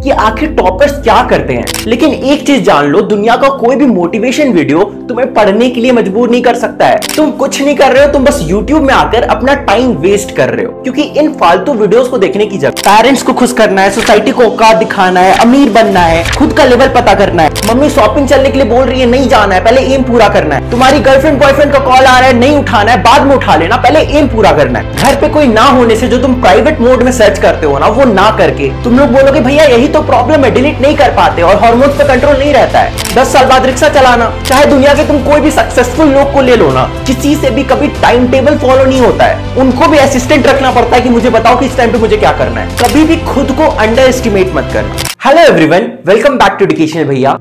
कि आखिर टॉपर्स क्या करते हैं। लेकिन एक चीज जान लो, दुनिया का कोई भी मोटिवेशन वीडियो तुम्हें पढ़ने के लिए मजबूर नहीं कर सकता है। तुम कुछ नहीं कर रहे हो, तुम बस YouTube में आकर अपना टाइम वेस्ट कर रहे हो, क्योंकि इन फालतू वीडियोस को देखने की जगह पेरेंट्स को खुश करना है, सोसाइटी को औकात दिखाना है, अमीर बनना है, खुद का लेवल पता करना है, मम्मी शॉपिंग चलने के लिए बोल रही है नहीं जाना है, पहले एम पूरा करना है, तुम्हारी गर्लफ्रेंड बॉयफ्रेंड का कॉल आ रहा है नहीं उठाना है, बाद में उठा लेना, पहले एम पूरा करना है। घर पे कोई ना होने से जो तुम प्राइवेट मोड में सर्च करते हो ना, वो ना करके तुम लोग बोलोगे भैया यही तो प्रॉब्लम है, डिलीट नहीं कर पाते और हार्मोन्स पे कंट्रोल नहीं रहता है। 10 साल बाद रिक्शा चलाना, चाहे दुनिया के तुम कोई भी सक्सेसफुल लोग को ले लो ना, किसी से भी कभी टाइम टेबल फॉलो नहीं होता है, उनको भी असिस्टेंट रखना पड़ता है कि मुझे बताओ कि इस टाइम पे मुझे क्या करना है। कभी भी खुद को अंडर एस्टिमेट मत करना। Hello everyone, welcome back to education Bhaiya.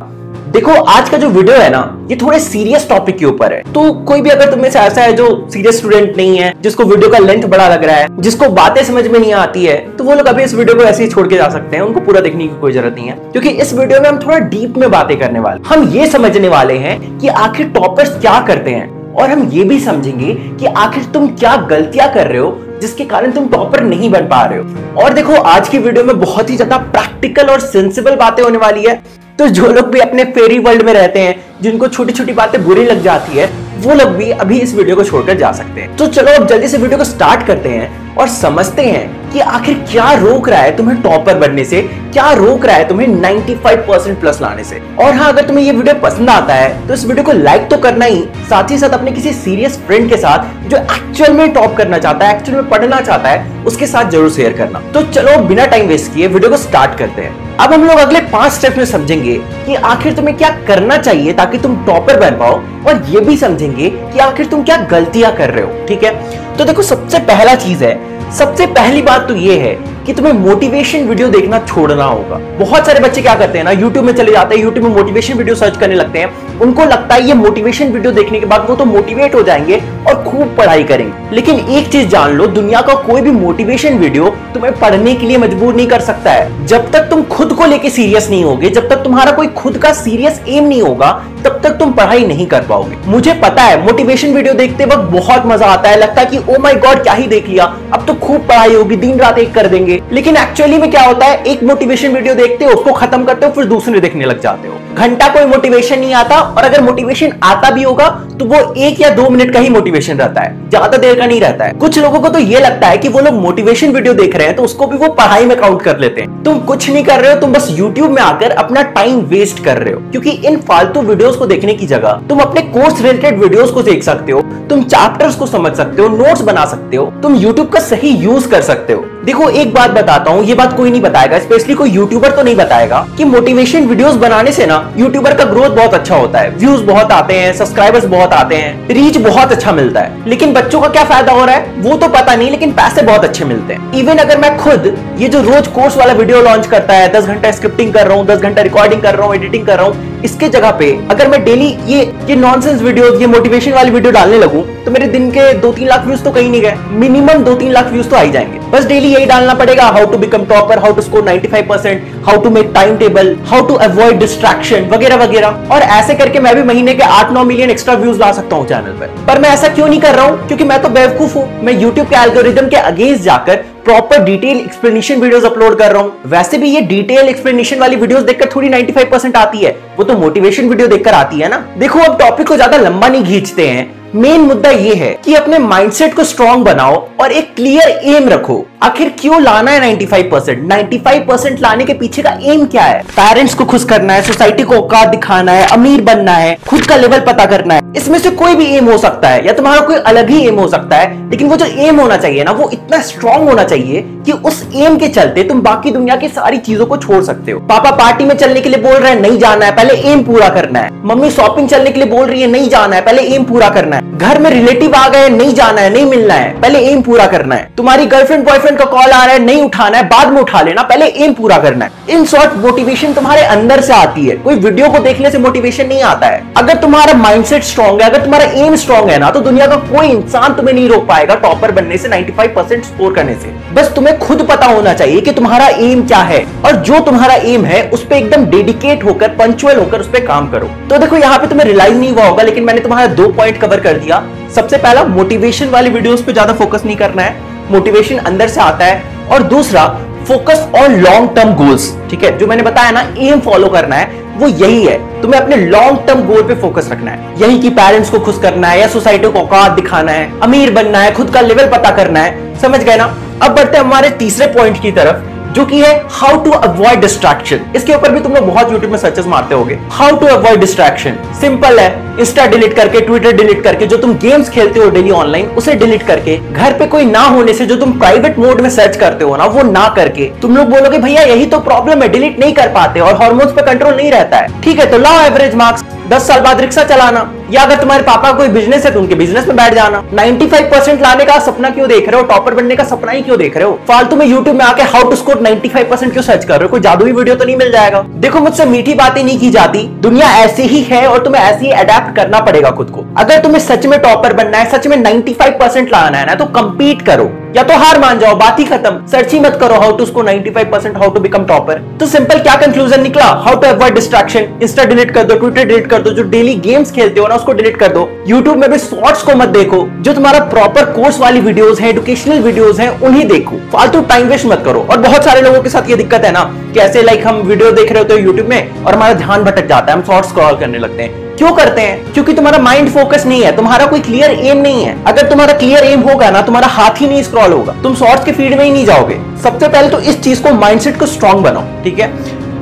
देखो आज का जो वीडियो है ना, ये थोड़े सीरियस टॉपिक के ऊपर है, तो कोई भी अगर तुम्हें से ऐसा है जो सीरियस स्टूडेंट नहीं है, जिसको वीडियो का लेंथ बड़ा लग रहा है, जिसको बातें समझ में नहीं आती है, तो वो लोग अभी इस वीडियो को ऐसे ही छोड़ के जा सकते हैं, उनको पूरा देखने की कोई जरूरत नहीं है, क्योंकि इस वीडियो में हम थोड़ा डीप में बातें करने वाले। हम ये समझने वाले हैं कि आखिर टॉपर्स क्या करते हैं, और हम ये भी समझेंगे कि आखिर तुम क्या गलतियां कर रहे हो जिसके कारण तुम टॉपर नहीं बन पा रहे हो। और देखो आज की वीडियो में बहुत ही ज्यादा प्रैक्टिकल और सेंसिबल बातें होने वाली है, तो जो लोग भी अपने फेरी वर्ल्ड में रहते हैं, जिनको छोटी छोटी बातें बुरी लग जाती है, वो लोग भी अभी इस वीडियो को छोड़कर जा सकते हैं। तो चलो अब जल्दी से वीडियो को स्टार्ट करते हैं और समझते हैं कि आखिर क्या रोक रहा है तुम्हें टॉपर बनने से, क्या रोक रहा है तुम्हें 95% प्लस लाने से। और हाँ, अगर तुम्हें ये वीडियो पसंद आता है तो इस वीडियो को लाइक तो करना ही, साथ ही साथ अपने किसी सीरियस फ्रेंड के साथ जो एक्चुअल में टॉप करना चाहता है, एक्चुअल में पढ़ना चाहता है, उसके साथ जरूर शेयर करना। तो चलो बिना टाइम वेस्ट किए वीडियो को स्टार्ट करते हैं। अब हम लोग अगले 5 स्टेप में समझेंगे कि आखिर तुम्हें क्या करना चाहिए ताकि तुम टॉपर बन पाओ, और ये भी समझेंगे कि आखिर तुम क्या गलतियां कर रहे हो। ठीक है, तो देखो सबसे पहला चीज है, सबसे पहली बात तो ये है कि तुम्हें मोटिवेशन वीडियो देखना छोड़ना होगा। बहुत सारे बच्चे क्या करते हैं ना, YouTube में चले जाते हैं, YouTube में मोटिवेशन वीडियो सर्च करने लगते हैं, उनको लगता है ये मोटिवेशन वीडियो देखने के बाद वो तो मोटिवेट हो जाएंगे और खूब पढ़ाई करेंगे। लेकिन एक चीज जान लो, दुनिया का कोई भी मोटिवेशन वीडियो तुम्हें पढ़ने के लिए मजबूर नहीं कर सकता है। जब तक तुम खुद को लेके सीरियस नहीं होगे, जब तक तुम्हारा कोई खुद का सीरियस एम नहीं होगा, तब तक तुम पढ़ाई नहीं कर पाओगे। मुझे पता है मोटिवेशन वीडियो देखते वक्त बहुत मजा आता है, लगता है कि ओ माय गॉड क्या ही देख लिया, अब तो खूब पढ़ाई होगी, दिन रात एक कर देंगे। लेकिन एक्चुअली में क्या होता है, एक मोटिवेशन वीडियो देखते हो, उसको खत्म करते हो, फिर दूसरे देखने लग जाते हो। घंटा कोई मोटिवेशन नहीं आता, और अगर मोटिवेशन आता भी होगा तो वो 1 या 2 मिनट का ही मोटिवेशन रहता है, ज्यादा देर का नहीं रहता है। कुछ लोगों को तो ये लगता है कि वो लोग मोटिवेशन वीडियो देख रहे हैं तो उसको भी वो पढ़ाई में काउंट कर लेते हैं। तुम कुछ नहीं कर रहे हो, तुम बस YouTube में आकर अपना टाइम वेस्ट कर रहे हो, क्योंकि इन फालतू वीडियोस को देखने की जगह तुम अपने कोर्स रिलेटेड वीडियोस को देख सकते हो, तुम चैप्टर्स को समझ सकते हो, नोट्स बना सकते हो, तुम YouTube का सही यूज कर सकते हो। देखो एक बात बताता हूँ, ये बात कोई नहीं बताएगा, स्पेशली कोई यूट्यूबर तो नहीं बताएगा कि मोटिवेशन वीडियोस बनाने से ना यूट्यूबर का ग्रोथ बहुत अच्छा होता है, व्यूज बहुत आते हैं, सब्सक्राइबर्स बहुत आते हैं, रीच बहुत अच्छा मिलता है। लेकिन बच्चों का क्या फायदा हो रहा है वो तो पता नहीं, लेकिन पैसे बहुत अच्छे मिलते हैं। इवन अगर मैं खुद ये जो रोज कोर्स वाला वीडियो लॉन्च करता है, 10 घंटा स्क्रिप्टिंग कर रहा हूँ, 10 घंटा रिकॉर्डिंग कर रहा हूँ, एडिटिंग कर रहा हूँ, इसके जगह पे अगर मैं डेली ये नॉनसेंस वीडियो, ये मोटिवेशन वाली वीडियो डालने लगूं, तो मेरे दिन के 2-3 लाख व्यूज तो कहीं नहीं गए, मिनिमम 2-3 लाख व्यूज तो आ ही जाएंगे। बस डेली यही डालना पड़ेगा, how to become topper, how to score 95%, how to make time table, how to avoid distraction वगैरह वगैरह। और ऐसे करके मैं भी महीने के 8-9 मिलियन एक्स्ट्रा व्यूज ला सकता हूँ चैनल पर मैं ऐसा क्यों नहीं कर रहा हूँ, क्योंकि मैं तो बेवकूफ हूँ। मैं यूट्यूब के एल्गोरिदम के अगेंस्ट जाकर proper detail explanation videos upload कर रहा हूं। वैसे भी ये डिटेल एक्सप्लेनेशन वाली वीडियोस देखकर थोड़ी 95% आती है, वो तो मोटिवेशन वीडियो देखकर आती है ना। देखो अब टॉपिक को ज्यादा लंबा नहीं खींचते हैं, मेन मुद्दा ये है कि अपने माइंडसेट को स्ट्रांग बनाओ और एक क्लियर एम रखो। आखिर क्यों लाना है 95%? 95% लाने के पीछे का एम क्या है? पेरेंट्स को खुश करना है, सोसाइटी को औकात दिखाना है, अमीर बनना है, खुद का लेवल पता करना है। इसमें से कोई भी एम हो सकता है, या तुम्हारा कोई अलग ही एम हो सकता है, लेकिन वो जो एम होना चाहिए ना, वो इतना स्ट्रांग होना चाहिए कि उस एम के चलते तुम बाकी दुनिया की सारी चीजों को छोड़ सकते हो। पापा पार्टी में चलने के लिए बोल रहे हैं, नहीं जाना है, पहले एम पूरा करना है। मम्मी शॉपिंग चलने के लिए बोल रही है, नहीं जाना है, पहले एम पूरा करना है। घर में रिलेटिव आ गए, नहीं जाना है, नहीं मिलना है, पहले एम पूरा करना है। तुम्हारी गर्लफ्रेंड बॉयफ्रेंड का कॉल आ रहा है, नहीं उठाना है, बाद में उठा लेना, पहले एम पूरा करना है। इन शॉर्ट मोटिवेशन तुम्हारे अंदर से आती है, कोई वीडियो को देखने से मोटिवेशन नहीं आता है। अगर तुम्हारा माइंडसेट स्ट्रांग है, अगर तुम्हारा एम स्ट्रांग है ना, तो दुनिया का कोई इंसान तुम्हें नहीं रोक पाएगा टॉपर बनने से, 95% स्कोर करने से। बस तुम्हें खुद पता होना चाहिए कि तुम्हारा एम क्या है, और जो तुम्हारा एम है उस पर एकदम डेडिकेट होकर, पंचुअल होकर उस पर काम करो। तो देखो यहाँ पे तुम्हें रियलाइज नहीं हुआ होगा, लेकिन मैंने तुम्हारा 2 पॉइंट कवर कर दिया। सबसे पहला, मोटिवेशन वाली वीडियोस पे ज्यादा फोकस नहीं करना है, मोटिवेशन अंदर से आता है। और दूसरा, focus on long term goals. ठीक है, जो मैंने बताया ना, एम फॉलो करना है, वो यही है। तुम्हें अपने लॉन्ग टर्म गोल पे फोकस रखना है। यही कि पेरेंट्स को खुश करना है, या सोसाइटी को औकात दिखाना है, अमीर बनना है, खुद का लेवल पता करना है। समझ गए ना? अब बढ़ते हैं हमारे तीसरे पॉइंट की तरफ, जो कि है हाउ टू अवॉइड डिस्ट्रैक्शन। इसके ऊपर भी तुम लोग बहुत यूट्यूब में सर्चेस मारते होगे। How to avoid distraction simple है, इंस्टा डिलीट करके, ट्विटर डिलीट करके, जो तुम गेम्स खेलते हो डेली ऑनलाइन उसे डिलीट करके, घर पे कोई ना होने से जो तुम प्राइवेट मोड में सर्च करते हो ना, वो ना करके। तुम लोग बोलोगे भैया यही तो प्रॉब्लम है, डिलीट नहीं कर पाते और हार्मोन्स पे कंट्रोल नहीं रहता है। ठीक है, तो लाओ एवरेज मार्क्स, 10 साल बाद रिक्शा चलाना, या अगर तुम्हारे पापा कोई बिजनेस है तो उनके बिजनेस में बैठ जाना। 95% लाने का सपना क्यों देख रहे हो? टॉपर बनने का सपना ही क्यों देख रहे हो? फालतू में यूट्यूब में आके हाउ टू स्कोर 95% क्यों सर्च कर रहे हो? कोई जादुई वीडियो तो नहीं मिल जाएगा। देखो, मुझसे मीठी बातें नहीं की जाती, दुनिया ऐसी ही है और तुम्हें ऐसे ही अडेप्ट करना पड़ेगा खुद को। अगर तुम्हें सच में टॉपर बनना है, सच में 95% लाना है ना, तो कंपीट करो, या तो हार मान जाओ, बात ही खत्म। सर्च ही मत करो how to score 95%, how to become topper. तो सिंपल क्या कंक्लूजन निकला? How to avoid distraction, insta delete कर दो, ट्विटर डिलीट कर दो, जो डेली गेम्स खेलते हो ना उसको डिलीट कर दो। यूट्यूब में भी शॉर्ट्स को मत देखो, जो तुम्हारा प्रॉपर कोर्स वाली वीडियोस है, एजुकेशनल वीडियोस हैं, उन्हीं देखो। फालतू टाइम वेस्ट मत करो। और बहुत सारे लोगों के साथ ये दिक्कत है ना, कि ऐसे लाइक हम वीडियो देख रहे होते हैं यूट्यूब में और हमारा ध्यान भटक जाता है, हम शॉर्ट्स स्क्रॉल करने लगते हैं। क्यों करते हैं? क्योंकि तुम्हारा माइंड फोकस नहीं है, तुम्हारा कोई क्लियर एम नहीं है। अगर तुम्हारा क्लियर एम होगा ना, तुम्हारा हाथ ही नहीं स्क्रॉल होगा, तुम शॉर्ट्स के फीड में ही नहीं जाओगे। सबसे पहले तो इस चीज को, माइंडसेट को स्ट्रांग बनाओ। ठीक है,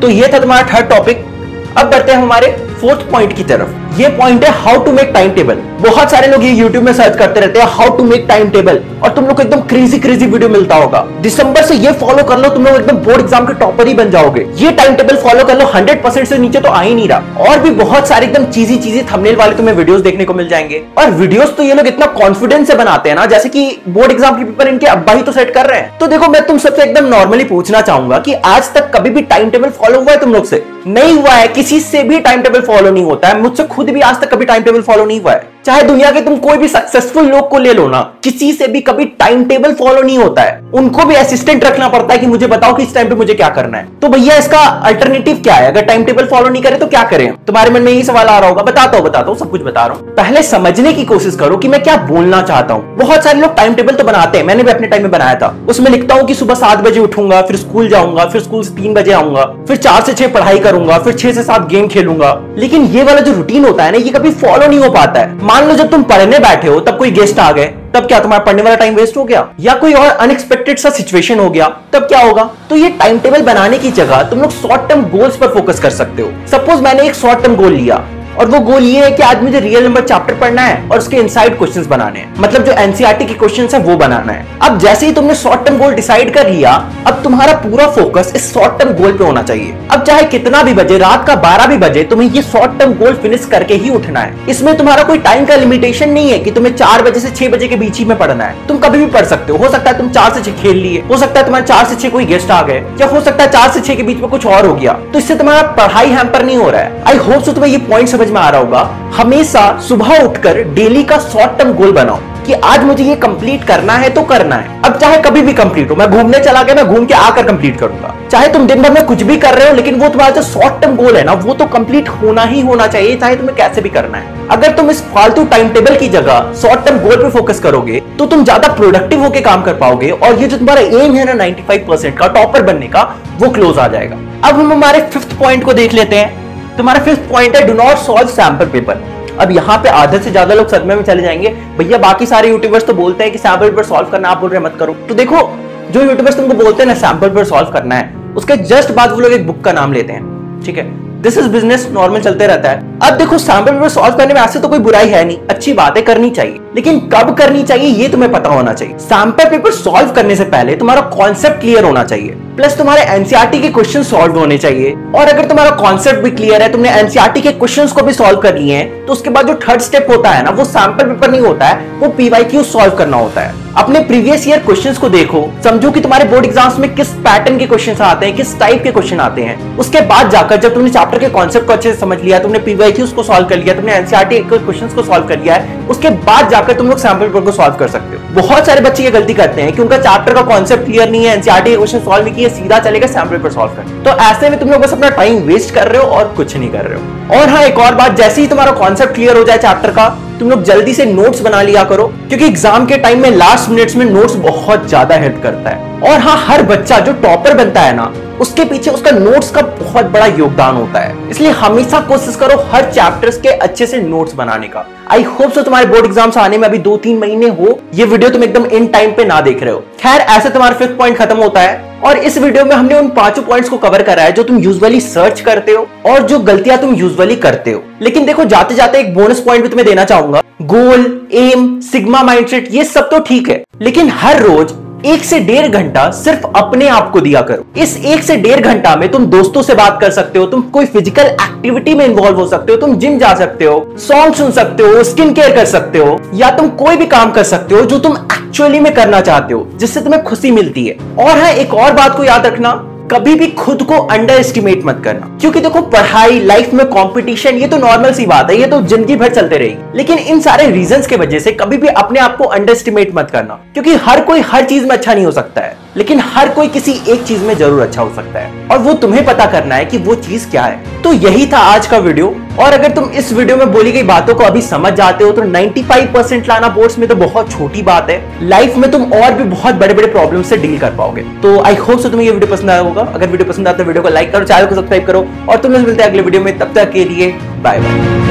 तो ये था तुम्हारा थर्ड टॉपिक। अब बढ़ते हैं हमारे फोर्थ पॉइंट की तरफ। ये पॉइंट है how to make time table. बहुत सारे लोग ये यूट्यूब में सर्च करते रहते हैं how to make time table, और तुम लोग को एकदम क्रेजी वीडियो मिलता होगा। दिसंबर से ये फॉलो कर लो, तुम लोग एकदम बोर्ड एग्जाम के टॉपर ही बन जाओगे। ये टाइम टेबल फॉलो कर लो, 100% से नीचे तो आ ही नहीं रहा। और भी बहुत सारे एकदम चीजी थंबनेल वाले तुम्हें वीडियोस देखने को मिल जाएंगे। और वीडियोस तो ये लोग इतना कॉन्फिडेंस से बनाते हैं ना, जैसे कि बोर्ड एग्जाम के पेपर इनके अब्बा ही तो सेट कर रहे हैं। तो देखो, मैं तुम सबसे एकदम नॉर्मली पूछना चाहूंगा कि आज तक कभी भी टाइम टेबल फॉलो हुआ है तुम लोग से? नहीं हुआ है। किसी से भी टाइम टेबल फॉलो नहीं होता है। मुझसे खुद भी आज तक कभी टाइम टेबल फॉलो नहीं हुआ है। चाहे दुनिया के तुम कोई भी सक्सेसफुल लोग को ले लो ना, किसी से भी कभी टाइम टेबल फॉलो नहीं होता है। उनको भी असिस्टेंट रखना पड़ता है कि मुझे बताओ कि इस टाइम पे मुझे क्या करना है। तो भैया इसका अल्टरनेटिव क्या है? अगर टाइम टेबल फॉलो नहीं करे तो क्या करें? तुम्हारे मन में यही सवाल आ रहा होगा। बताता हूं, सब कुछ बता रहा हूं। पहले समझने की कोशिश करो कि मैं क्या बोलना चाहता हूं। बहुत सारे लोग टाइम टेबल तो बनाते हैं, मैंने भी अपने टाइम में बनाया था। उसमें लिखता हूं कि सुबह 7 बजे उठूंगा, फिर स्कूल जाऊंगा, फिर स्कूल से 3 बजे आऊंगा, फिर 4 से 6 पढ़ाई करूंगा, फिर 6 से 7 गेम खेलूंगा। लेकिन ये वाला जो रूटीन होता है ना, ये कभी फॉलो नहीं हो पाता है। मान लो जब तुम पढ़ने बैठे हो, तब कोई गेस्ट आ गए, तब क्या तुम्हारा पढ़ने वाला टाइम वेस्ट हो गया? या कोई और अनएक्सपेक्टेड सा सिचुएशन हो गया, तब क्या होगा? तो ये टाइम टेबल बनाने की जगह तुम लोग शॉर्ट टर्म गोल्स पर फोकस कर सकते हो। सपोज मैंने एक शॉर्ट टर्म गोल लिया, और वो गोल ये है कि आज मुझे रियल नंबर चैप्टर पढ़ना है और उसके इनसाइड क्वेश्चंस बनाने हैं, मतलब जो एनसीईआरटी के क्वेश्चंस है वो बनाना है। अब जैसे ही तुमने शॉर्ट टर्म गोल डिसाइड कर लिया, अब तुम्हारा पूरा फोकस इस शॉर्ट टर्म गोल पे होना चाहिए। अब चाहे कितना भी बजे, रात का 12 भी बजे, तुम्हें ये शॉर्ट टर्म गोल फिनिश करके ही उठना है। इसमें तुम्हारा कोई टाइम का लिमिटेशन नहीं है कि तुम्हें 4 बजे से 6 बजे के बीच ही में पढ़ना है। तुम कभी भी पढ़ सकते हो सकता है तुम 4 से 6 खेल लिए, हो सकता है तुम्हारे 4 से 6 कोई गेस्ट आ गए, या हो सकता है 4 से 6 के बीच में कुछ और हो गया। तो इससे तुम्हारा पढ़ाई हैम्पर नहीं हो रहा है। आई होप सो तुम्हें ये पॉइंट समझ में आ रहा होगा। हमेशा सुबह उठकर डेली का शॉर्ट टर्म गोल बनाओ कि आज मुझे ये कंप्लीट करना है तो करना है। अब चाहे कभी भी कंप्लीट हो, मैं घूमने चला गया, मैं घूम के आकर कंप्लीट करूंगा। चाहे तुम दिन भर में कुछ भी कर रहे हो, लेकिन वो तुम्हारा जो शॉर्ट टर्म गोल है ना, वो तो कंप्लीट होना ही होना चाहिए, चाहे तुम्हें कैसे भी करना है। अगर तुम इस फालतू टाइम टेबल की जगह शॉर्ट टर्म गोल पे फोकस करोगे, तो तुम ज्यादा प्रोडक्टिव होकर काम कर पाओगे, और ये जो तुम्हारा एम है ना 95% का टॉपर बनने का, वो क्लोज आ जाएगा। अब हम हमारे 5th पॉइंट को देख लेते हैं। तुम्हारा 5th पॉइंट है do not solve sample paper. अब यहाँ पे आधे से ज्यादा लोग सदमे में चले जाएंगे, भैया बाकी सारे यूट्यूबर्स तो बोलते हैं कि सैंपल पेपर सॉल्व करना, आप बोल रहे मत करो। तो देखो, जो यूट्यूबर्स तुमको बोलते हैं ना सैंपल पेपर सॉल्व करना है, उसके जस्ट बाद वो लोग एक बुक का नाम लेते हैं। ठीक है, दिस इज बिजनेस, नॉर्मल चलते रहता है। अब देखो, सैंपल पेपर सॉल्व करने में ऐसे तो कोई बुराई है नहीं, अच्छी बात है, करनी चाहिए, लेकिन कब करनी चाहिए ये तुम्हें पता होना चाहिए। सैंपल पेपर सॉल्व करने से पहले तुम्हारा कॉन्सेप्ट क्लियर होना चाहिए, प्लस तुम्हारे एनसीईआरटी के क्वेश्चन सॉल्व होने चाहिए। और अगर तुम्हारा कॉन्सेप्ट भी क्लियर है, तुमने एनसीईआरटी के क्वेश्चंस को भी सॉल्व कर लिए हैं, तो उसके बाद जो थर्ड स्टेप होता है ना, वो सैंपल पेपर नहीं होता है, वो पीवाईक्यू सॉल्व करना होता है। अपने प्रीवियस ईयर क्वेश्चंस को देखो, समझो कि तुम्हारे बोर्ड एग्जाम्स में किस पैटर्न के क्वेश्चंस आते हैं, किस टाइप के क्वेश्चन आते हैं। उसके बाद जाकर जब तुमने चैप्टर के कॉन्सेप्ट को अच्छे से समझ लिया, तुमने पीवाईक्यूज को सॉल्व कर लिया, तुमने एनसीईआरटी के क्वेश्चंस को सॉल्व कर लिया है, उसके बाद जाकर तुम लोग सैंपल पेपर को सॉल्व कर सकते हो। बहुत सारे बच्चे ये गलती करते हैं कि उनका चैप्टर का कॉन्सेप्ट क्लियर नहीं है, एनसीईआरटी के क्वेश्चन सॉल्व नहीं किए, सीधा चलेगा सैंपल पेपर सॉल्व कर। तो ऐसे में तुम लोग बस अपना टाइम वेस्ट कर रहे हो और कुछ नहीं कर रहे हो। और हाँ, एक और बात, जैसे ही तुम्हारा कॉन्सेप्ट क्लियर हो जाए चैप्टर का, तुम लोग जल्दी से नोट्स बना लिया करो, क्योंकि एग्जाम के टाइम में लास्ट मिनट्स में नोट्स बहुत ज्यादा हेल्प करता है। और हाँ, हर बच्चा जो टॉपर बनता है ना, उसके पीछे उसका नोट्स का बहुत बड़ा योगदान होता है। इसलिए हमेशा कोशिश करो हर चैप्टर्स के अच्छे से नोट्स बनाने का। आई होप सो तुम्हारे बोर्ड एग्जाम्स आने में अभी 2-3 महीने हो, ये वीडियो तुम एकदम इन टाइम पे ना देख रहे हो। खैर, ऐसे तुम्हारा 5th पॉइंट खत्म होता है और इस वीडियो में हमने उन 5 पॉइंट्स को कवर करा है जो तुम यूजुअली सर्च करते हो और जो गलतियां तुम यूजुअली करते हो। लेकिन देखो, जाते जाते एक बोनस पॉइंट भी तुम्हें देना चाहूंगा। गोल, एम, सिग्मा माइंडसेट, ये सब तो ठीक है, लेकिन हर रोज 1 से 1.5 घंटा सिर्फ अपने आप को दिया करो। इस 1 से 1.5 घंटा में तुम दोस्तों से बात कर सकते हो, तुम कोई फिजिकल एक्टिविटी में इन्वॉल्व हो सकते हो, तुम जिम जा सकते हो, सॉन्ग सुन सकते हो, स्किन केयर कर सकते हो, या तुम कोई भी काम कर सकते हो जो तुम एक्चुअली में करना चाहते हो, जिससे तुम्हें खुशी मिलती है। और हाँ, एक और बात को याद रखना, कभी भी खुद को अंडर एस्टिमेट मत करना, क्योंकि देखो, पढ़ाई, लाइफ में कंपटीशन, ये तो नॉर्मल सी बात है, ये तो जिंदगी भर चलते रहेगी। लेकिन इन सारे रीजंस के वजह से कभी भी अपने आप को अंडर एस्टिमेट मत करना, क्योंकि हर कोई हर चीज में अच्छा नहीं हो सकता है, लेकिन हर कोई किसी एक चीज में जरूर अच्छा हो सकता है, और वो तुम्हें पता करना है कि वो चीज क्या है। तो यही था आज का वीडियो, और अगर तुम इस वीडियो में बोली गई बातों को अभी समझ जाते हो तो 95% लाना बोर्ड्स में तो बहुत छोटी बात है। लाइफ में तुम और भी बहुत बड़े बड़े प्रॉब्लम से डील कर पाओगे। तो आई होप सो तुम्हें ये वीडियो पसंद आया होगा। अगर वीडियो पसंद आता है, वीडियो को लाइक करो, चैनल को सब्सक्राइब करो, और तुम लोग मिलते हैं अगले वीडियो में। तब तक के लिए बाय बाय।